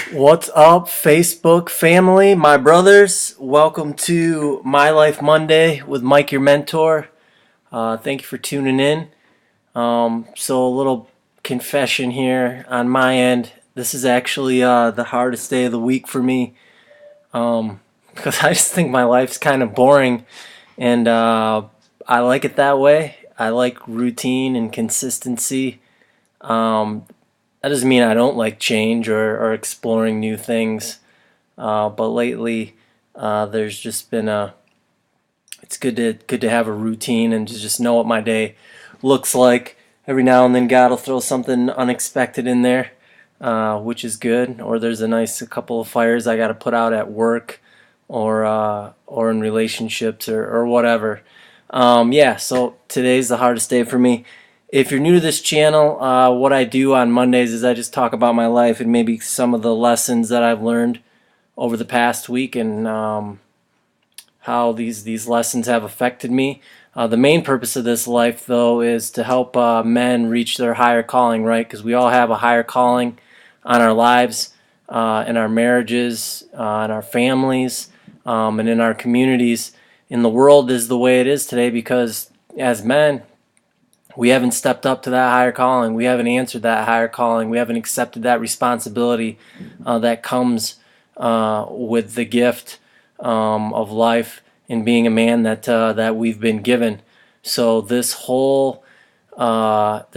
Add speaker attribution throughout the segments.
Speaker 1: What's up, Facebook family, my brothers? Welcome to My Life Monday with Mike, your mentor. Thank you for tuning in. So, a little confession here on my end. This is actually the hardest day of the week for me because I just think my life's kind of boring, and I like it that way. I like routine and consistency. Um, that doesn't mean I don't like change or exploring new things. But lately, there's just been it's good to have a routine and to just know what my day looks like. Every now and then, God will throw something unexpected in there, which is good. Or there's a couple of fires I got to put out at work, or in relationships or whatever. Yeah. So today's the hardest day for me. If you're new to this channel, what I do on Mondays is I just talk about my life and maybe some of the lessons that I've learned over the past week, and how these lessons have affected me. The main purpose of this life, though, is to help men reach their higher calling, right? Because we all have a higher calling on our lives, in our marriages, in our families, and in our communities. And the world is the way it is today because as men, we haven't stepped up to that higher calling. We haven't answered that higher calling. We haven't accepted that responsibility that comes with the gift of life and being a man that we've been given. So this whole channel,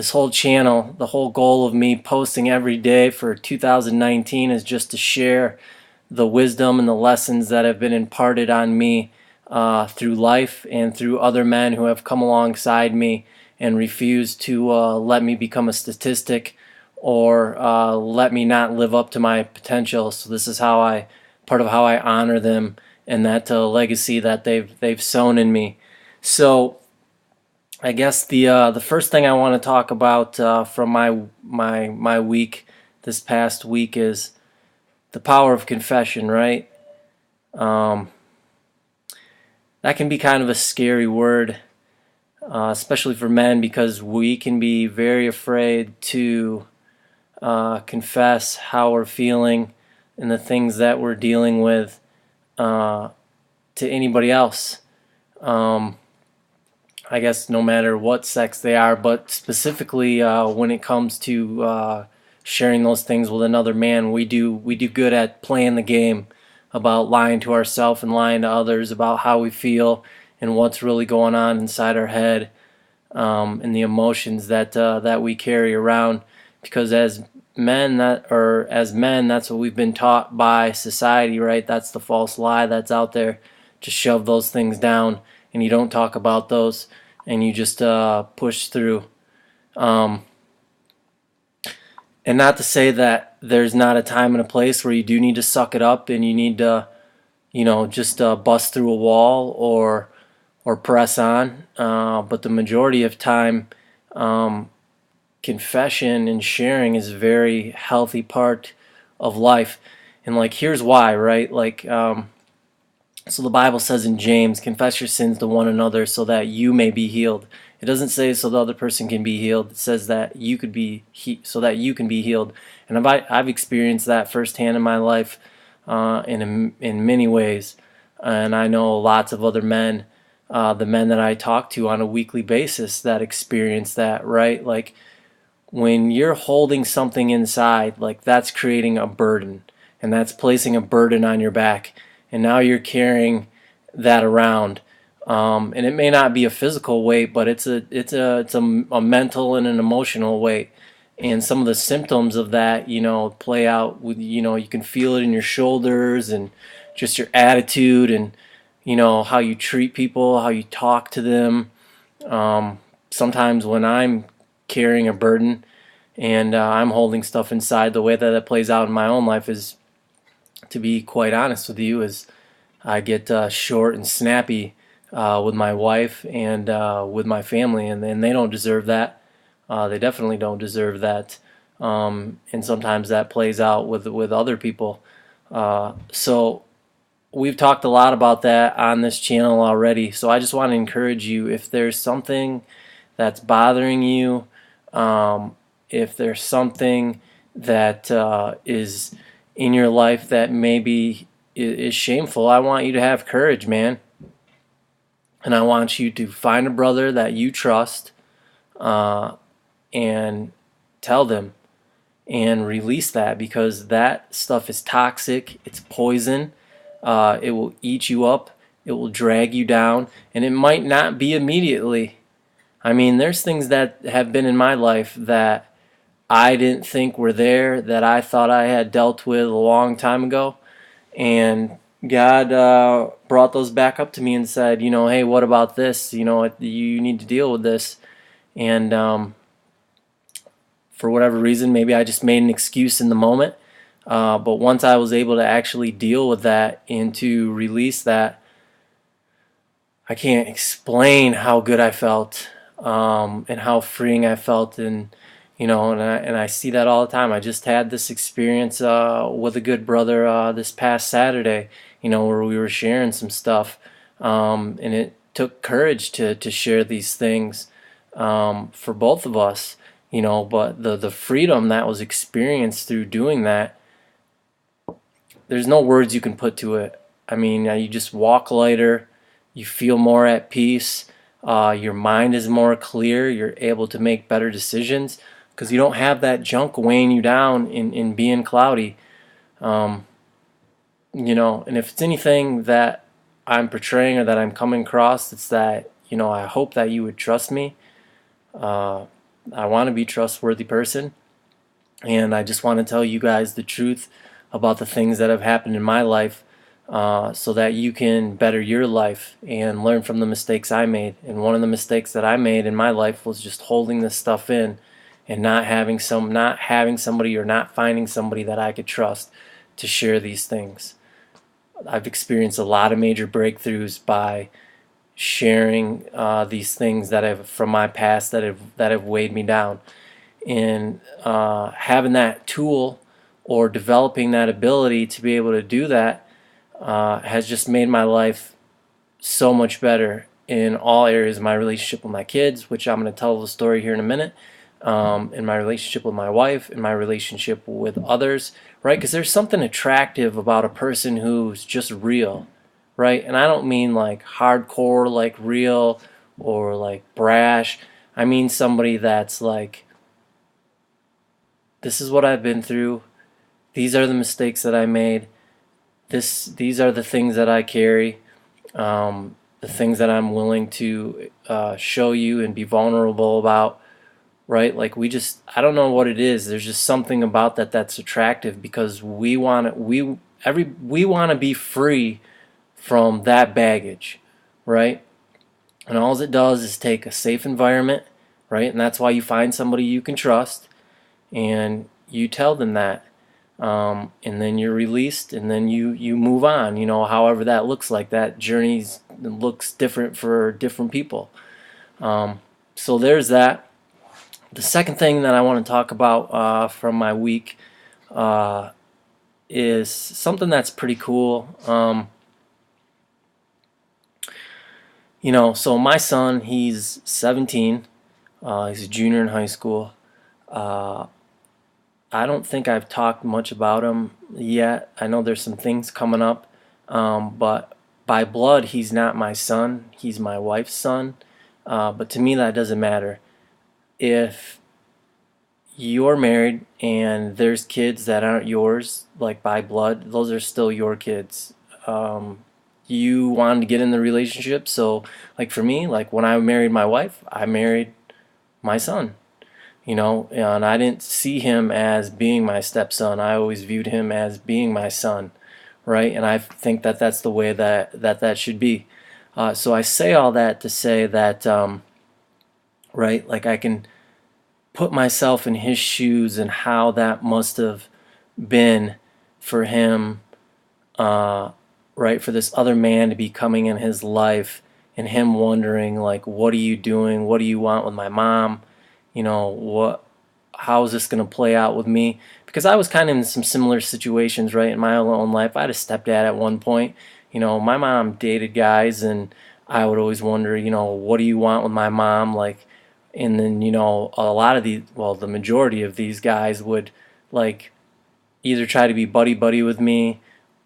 Speaker 1: the whole goal of me posting every day for 2019 is just to share the wisdom and the lessons that have been imparted on me through life and through other men who have come alongside me and refused to let me become a statistic or let me not live up to my potential. So this is part of how I honor them and that legacy that they've sown in me. So I guess the first thing I want to talk about from my week this past week is the power of confession, right? Um, that can be kind of a scary word, especially for men, because we can be very afraid to confess how we're feeling and the things that we're dealing with to anybody else. I guess no matter what sex they are, but specifically when it comes to sharing those things with another man, we do good at playing the game about lying to ourselves and lying to others about how we feel and what's really going on inside our head, and the emotions that we carry around. Because as men, that's what we've been taught by society, right? That's the false lie that's out there. Just shove those things down, and you don't talk about those, and you just push through. Um, and not to say that there's not a time and a place where you do need to suck it up and you need to, just bust through a wall or press on. But the majority of time, um, confession and sharing is a very healthy part of life. And like, here's why, right? Like, so the Bible says in James, confess your sins to one another so that you may be healed. It doesn't say so the other person can be healed. It says that you could be so that you can be healed. And I've experienced that firsthand in my life, in many ways. And I know lots of other men, the men that I talk to on a weekly basis, that experience that, right? Like, when you're holding something inside, like, that's creating a burden, and that's placing a burden on your back, and now you're carrying that around. And it may not be a physical weight, but it's a mental and an emotional weight. And some of the symptoms of that, play out with, you can feel it in your shoulders and just your attitude, and how you treat people, how you talk to them. Sometimes when I'm carrying a burden and I'm holding stuff inside, the way that it plays out in my own life is, to be quite honest with you, is I get short and snappy with my wife and with my family, and they don't deserve that. They definitely don't deserve that. And sometimes that plays out with other people. So we've talked a lot about that on this channel already. So I just want to encourage you, if there's something that's bothering you, if there's something that is in your life that maybe is shameful, I want you to have courage, man. And I want you to find a brother that you trust, uh, and tell them and release that, because that stuff is toxic. It's poison. It will eat you up. It will drag you down, and it might not be immediately. I mean, there's things that have been in my life that I didn't think were there, that I thought I had dealt with a long time ago, and God brought those back up to me and said, hey, what about this? You need to deal with this. And for whatever reason, maybe I just made an excuse in the moment. But once I was able to actually deal with that and to release that, I can't explain how good I felt, and how freeing I felt. And I see that all the time. I just had this experience with a good brother this past Saturday, where we were sharing some stuff, and it took courage to share these things, for both of us, but the freedom that was experienced through doing that, there's no words you can put to it. I mean, you just walk lighter, you feel more at peace, your mind is more clear, you're able to make better decisions because you don't have that junk weighing you down in being cloudy. Um, and if it's anything that I'm portraying or that I'm coming across, it's that, I hope that you would trust me. I want to be a trustworthy person, and I just want to tell you guys the truth about the things that have happened in my life, so that you can better your life and learn from the mistakes I made. And one of the mistakes that I made in my life was just holding this stuff in and not having somebody or not finding somebody that I could trust to share these things. I've experienced a lot of major breakthroughs by sharing these things that have from my past that have weighed me down, and having that tool or developing that ability to be able to do that has just made my life so much better in all areas. My relationship with my kids, which I'm going to tell the story here in a minute, in my relationship with my wife, in my relationship with others, right? Because there's something attractive about a person who's just real, right? And I don't mean like hardcore, like real or like brash. I mean somebody that's like, this is what I've been through. These are the mistakes that I made. These are the things that I carry. The things that I'm willing to show you and be vulnerable about, right? Like I don't know what it is. There's just something about that that's attractive, because we want to be free from that baggage, right? And all it does is take a safe environment, right? And that's why you find somebody you can trust, and you tell them that, and then you're released, and then you move on. However that looks like. That journey looks different for different people. So there's that. The second thing that I want to talk about from my week is something that's pretty cool. So my son, he's 17. He's a junior in high school. I don't think I've talked much about him yet. I know there's some things coming up, but by blood, he's not my son. He's my wife's son. But to me, that doesn't matter. If you're married and there's kids that aren't yours, like by blood, those are still your kids. You wanted to get in the relationship, so like for me, like when I married my wife, I married my son. And I didn't see him as being my stepson. I always viewed him as being my son, right? And I think that that's the way that should be. So I say all that to say that, right, like I can put myself in his shoes and how that must have been for him, right, for this other man to be coming in his life and him wondering, like, what are you doing? What do you want with my mom? How is this going to play out with me? Because I was kind of in some similar situations, right, in my own life. I had a stepdad at one point. My mom dated guys, and I would always wonder, what do you want with my mom? Like, and then, a lot of the majority of these guys would, like, either try to be buddy buddy with me,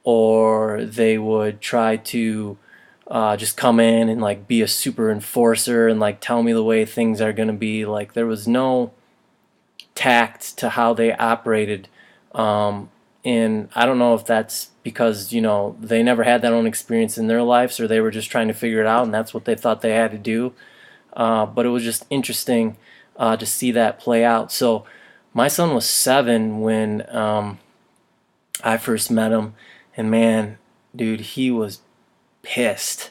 Speaker 1: or they would try to just come in and like be a super enforcer and like tell me the way things are going to be. Like there was no tact to how they operated. And I don't know if that's because, they never had that own experience in their lives, or they were just trying to figure it out and that's what they thought they had to do. But it was just interesting to see that play out. So my son was 7 when I first met him, and man, dude, he was pissed.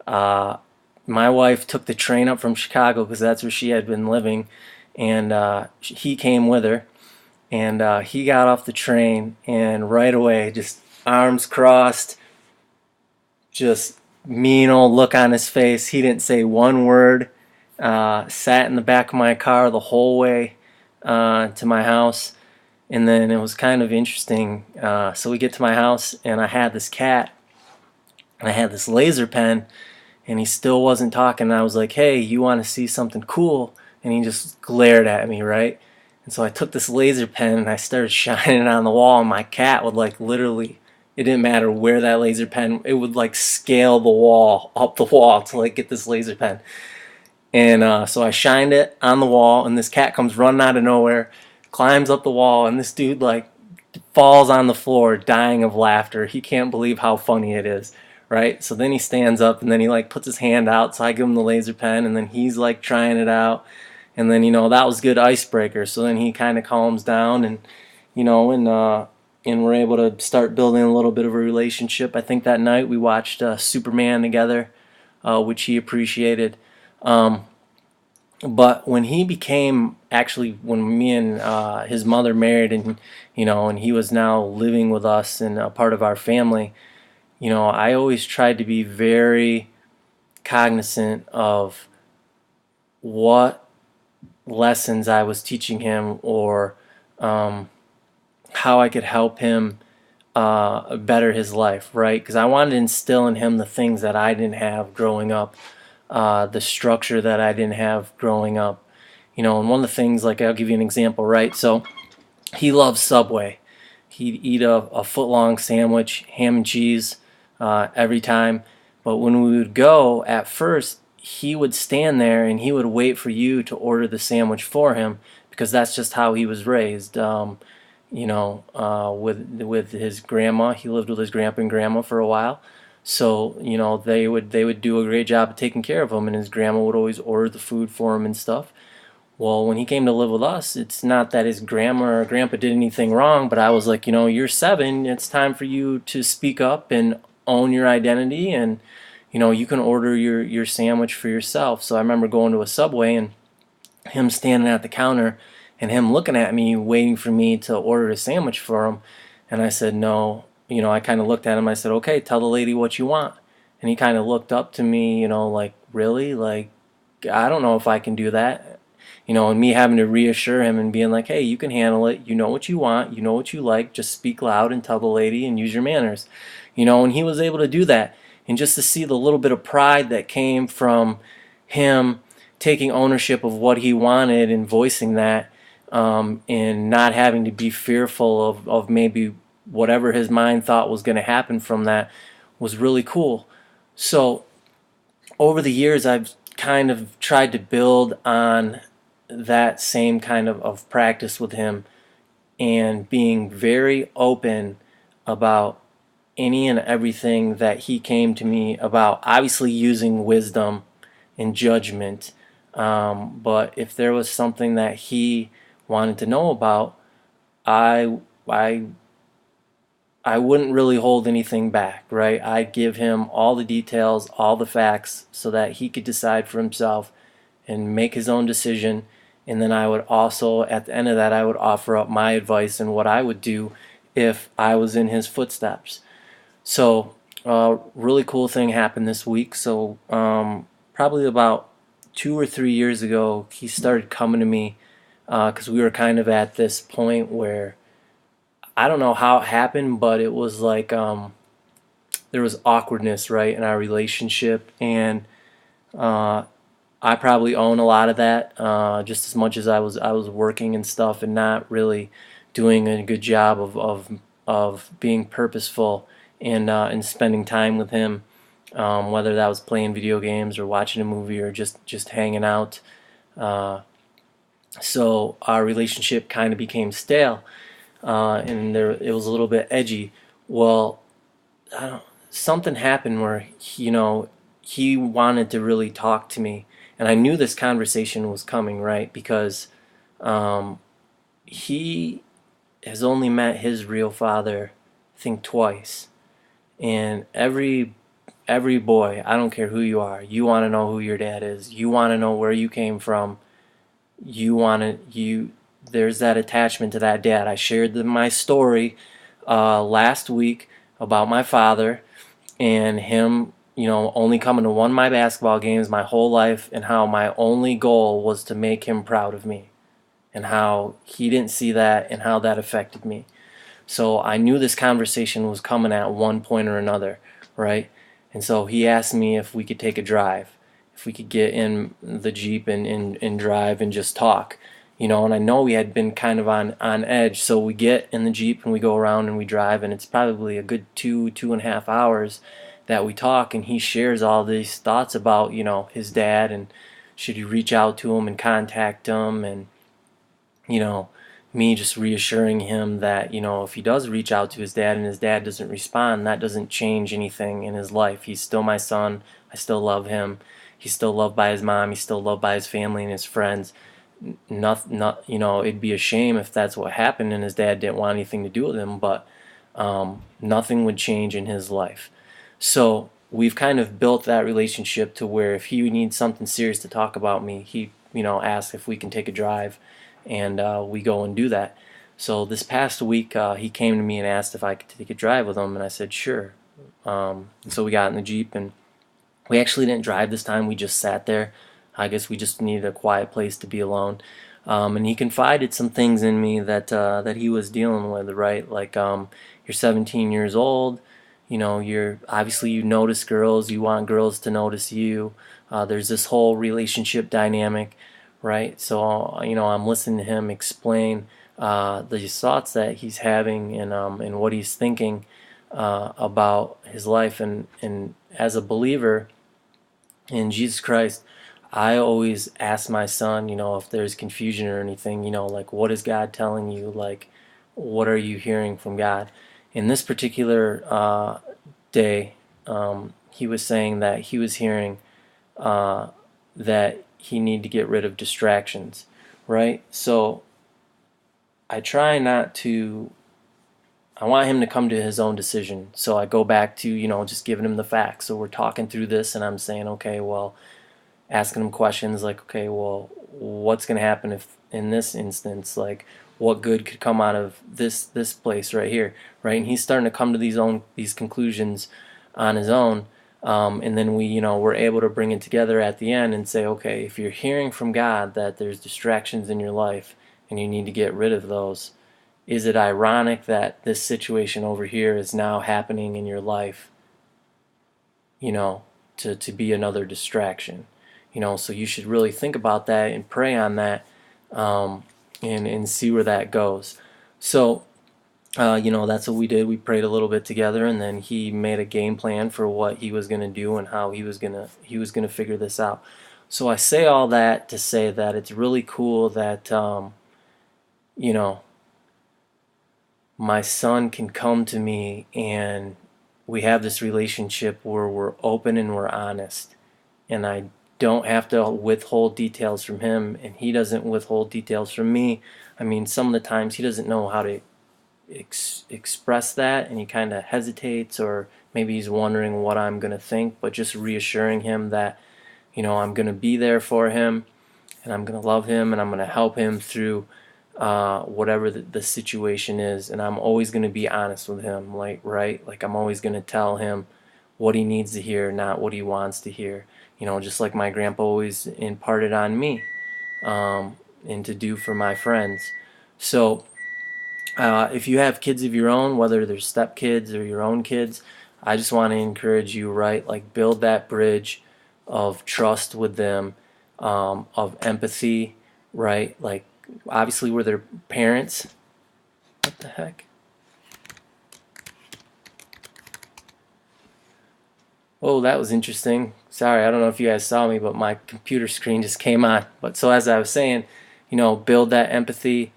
Speaker 1: Uh, my wife took the train up from Chicago because that's where she had been living, and he came with her. And he got off the train, and right away, just arms crossed, just mean old look on his face. He didn't say one word. Sat in the back of my car the whole way to my house. And then it was kind of interesting. So we get to my house, and I had this cat, and I had this laser pen, and he still wasn't talking. And I was like, hey, you want to see something cool? And he just glared at me, right? And so I took this laser pen and I started shining it on the wall, and my cat would like literally, it didn't matter where that laser pen, it would like scale the wall, up the wall to like get this laser pen. And so I shined it on the wall, and this cat comes running out of nowhere, climbs up the wall, and this dude like falls on the floor dying of laughter. He can't believe how funny it is, right? So then he stands up, and then he like puts his hand out, so I give him the laser pen, and then he's like trying it out. And then, that was good icebreaker. So then he kind of calms down, and, and we're able to start building a little bit of a relationship. I think that night we watched Superman together, which he appreciated. But when he became, actually, when me and his mother married, and he was now living with us and a part of our family, I always tried to be very cognizant of what lessons I was teaching him, or how I could help him better his life, right? Because I wanted to instill in him the things that I didn't have growing up, the structure that I didn't have growing up. And one of the things, like I'll give you an example, right? So he loves Subway. He'd eat a foot-long sandwich, ham and cheese, every time. But when we would go, at first, he would stand there and he would wait for you to order the sandwich for him, because that's just how he was raised. With his grandma, he lived with his grandpa and grandma for a while. So they would do a great job of taking care of him, and his grandma would always order the food for him and stuff. Well, when he came to live with us, it's not that his grandma or grandpa did anything wrong, but I was like, you're 7. It's time for you to speak up and own your identity, and you can order your sandwich for yourself. So I remember going to a Subway and him standing at the counter and him looking at me, waiting for me to order a sandwich for him. And I said, no. I kind of looked at him. I said, okay, tell the lady what you want. And he kind of looked up to me, like, really? Like, I don't know if I can do that. And me having to reassure him and being like, hey, you can handle it. You know what you want. You know what you like. Just speak loud and tell the lady and use your manners. And he was able to do that. And just to see the little bit of pride that came from him taking ownership of what he wanted and voicing that, and not having to be fearful of maybe whatever his mind thought was going to happen from that, was really cool. So over the years, I've kind of tried to build on that same kind of practice with him, and being very open about any and everything that he came to me about, obviously using wisdom and judgment. But if there was something that he wanted to know about, I wouldn't really hold anything back, right? I'd give him all the details, all the facts, so that he could decide for himself and make his own decision. And then I would also, at the end of that, I would offer up my advice and what I would do if I was in his footsteps. So, really cool thing happened this week. So, probably about 2 or 3 years ago, he started coming to me, because we were kind of at this point where, I don't know how it happened, but it was like there was awkwardness, right, in our relationship, and I probably own a lot of that, just as much as I was working and stuff and not really doing a good job of being purposeful and spending time with him, whether that was playing video games or watching a movie or just hanging out. Uh, so our relationship kind of became stale, and it was a little bit edgy. Well, I don't, something happened where he wanted to really talk to me, and I knew this conversation was coming, right? Because um, he has only met his real father, I think, twice, and every boy, I don't care who you are, you want to know who your dad is. You want to know where you came from. You want to you. There's that attachment to that dad. I shared my story last week about my father and him, only coming to one of my basketball games my whole life, and how my only goal was to make him proud of me, and how he didn't see that, and how that affected me. So I knew this conversation was coming at one point or another, right? And so he asked me if we could take a drive, if we could get in the Jeep and drive and just talk. And I know we had been kind of on edge, so we get in the Jeep and we go around and we drive, and it's probably a good 2.5 hours that we talk, and he shares all these thoughts about, his dad, and should he reach out to him and contact him, and you know, me just reassuring him that, if he does reach out to his dad and his dad doesn't respond, that doesn't change anything in his life. He's still my son. I still love him. He's still loved by his mom. He's still loved by his family and his friends. It'd be a shame if that's what happened and his dad didn't want anything to do with him, but nothing would change in his life. So we've kind of built that relationship to where if he needs something serious to talk about me, he, asks if we can take a drive, and we go and do that. So this past week, he came to me and asked if I could take a drive with him, and I said sure. So we got in the Jeep, and we actually didn't drive this time. We just sat there. I guess we just needed a quiet place to be alone. And he confided some things in me that he was dealing with, right? Like, you're 17 years old. You're obviously, you notice girls. You want girls to notice you. There's this whole relationship dynamic, right? So I'm listening to him explain the thoughts that he's having, and what he's thinking about his life, and as a believer in Jesus Christ, I always ask my son, if there's confusion or anything, like, what is God telling you? Like, what are you hearing from God? In this particular day, he was saying that he was hearing that he need to get rid of distractions, right? So I try not to. I want him to come to his own decision. So I go back to, just giving him the facts. So we're talking through this, and I'm saying, okay, well, asking him questions like, okay, well, what's going to happen if in this instance, like, what good could come out of this place right here, right? And he's starting to come to these conclusions on his own, and then we're able to bring it together at the end and say, okay, if you're hearing from God that there's distractions in your life and you need to get rid of those, is it ironic that this situation over here is now happening in your life, to be another distraction? So you should really think about that and pray on that, and see where that goes. So, that's what we did. We prayed a little bit together, and then he made a game plan for what he was going to do and how he was gonna figure this out. So I say all that to say that it's really cool that, you know, my son can come to me and we have this relationship where we're open and we're honest, and I don't have to withhold details from him, and he doesn't withhold details from me. I mean, some of the times he doesn't know how to express that, and he kind of hesitates, or maybe he's wondering what I'm going to think, but just reassuring him that, I'm going to be there for him, and I'm going to love him, and I'm going to help him through whatever the situation is, and I'm always going to be honest with him, like, right? Like, I'm always going to tell him what he needs to hear, not what he wants to hear. Just like my grandpa always imparted on me, and to do for my friends. So, if you have kids of your own, whether they're stepkids or your own kids, I just want to encourage you, right? Like, build that bridge of trust with them, of empathy, right? Like, obviously we're their parents, What the heck? Oh, that was interesting. Sorry, I don't know if you guys saw me, but my computer screen just came on. But so as I was saying, build that empathy,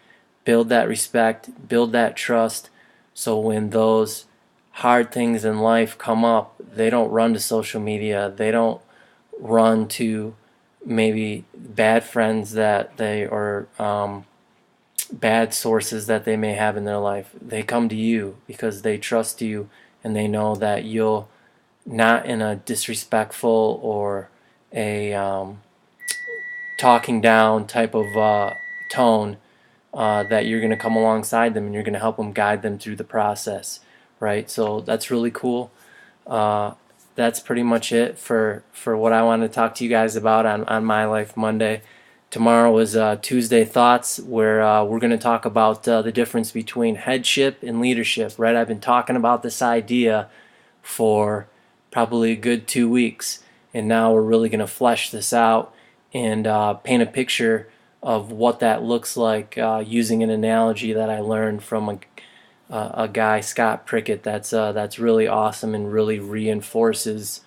Speaker 1: build that respect, build that trust. So when those hard things in life come up, they don't run to social media. They don't run to maybe bad friends that they or bad sources that they may have in their life. They come to you because they trust you and they know that you'll not in a disrespectful or a talking down type of tone, that you're going to come alongside them and you're going to help them guide them through the process, right? So that's really cool. That's pretty much it for what I want to talk to you guys about on My Life Monday. Tomorrow is Tuesday Thoughts, where we're going to talk about the difference between headship and leadership, right? I've been talking about this idea for probably a good 2 weeks, and now we're really going to flesh this out and paint a picture of what that looks like using an analogy that I learned from a guy, Scott Prickett, that's really awesome and really reinforces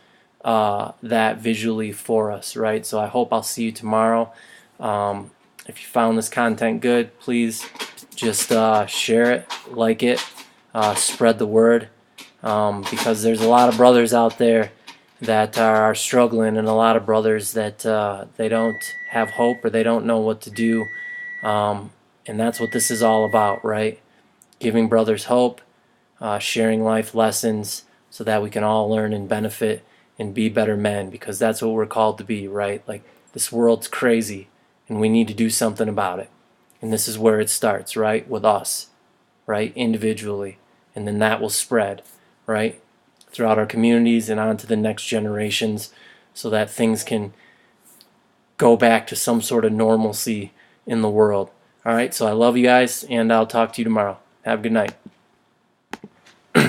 Speaker 1: that visually for us, right? So I hope I'll see you tomorrow. If you found this content good, please just share it, like it, spread the word, because there's a lot of brothers out there that are struggling, and a lot of brothers that they don't have hope or they don't know what to do, and that's what this is all about, right? Giving brothers hope, sharing life lessons so that we can all learn and benefit and be better men, because that's what we're called to be, right? Like, this world's crazy and we need to do something about it. And this is where it starts, right? With us, right? Individually. And then that will spread, right? Throughout our communities and on to the next generations, so that things can go back to some sort of normalcy in the world. All right, so I love you guys, and I'll talk to you tomorrow. Have a good night.